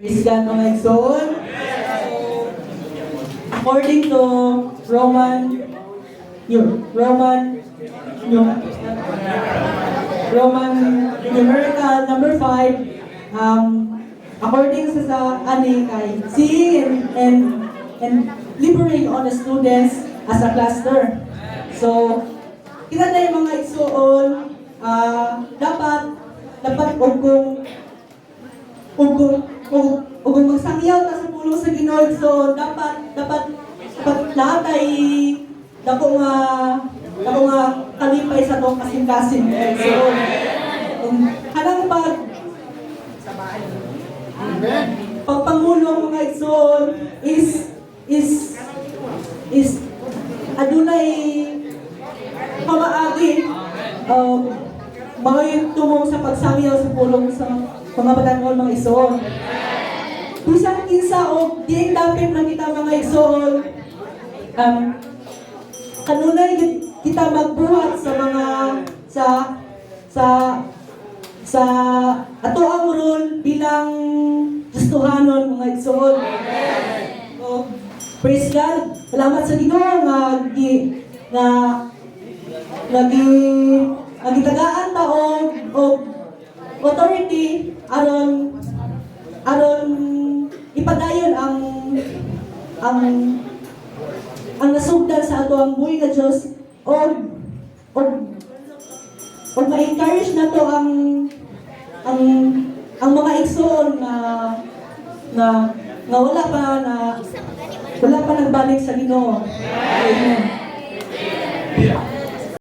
Praise God, mga igsoon. According to Roman numerical number 5, according sa ani kay seeing and liberating on the students as a cluster. So, kita na yung mga igsoon, dapat kung magsangyaw ta sa pulong sa Ginoo, so dapat lahat ay dako nga kalipay sa tong kasing-kasing. So kanang pagpangulong mga igsoon is adunay pamaagi mga tumong sa pagsangyaw sa pulong sa mga batanon mga igsoon. Bisan kinsa og diin dapit na kita mga igsoon, kanunay kita magbuhat sa mga sa ato ang role bilang Kristohanon mga igsoon. So, praise God. Salamat sa Ginoo nga nagitagaan ta og authority aron ipadayon ang nasugdan sa ato ang buhay nga Diyos o ma-encourage na to ang mga igsoon na wala pa nagbalik sa Ginoo. Amen.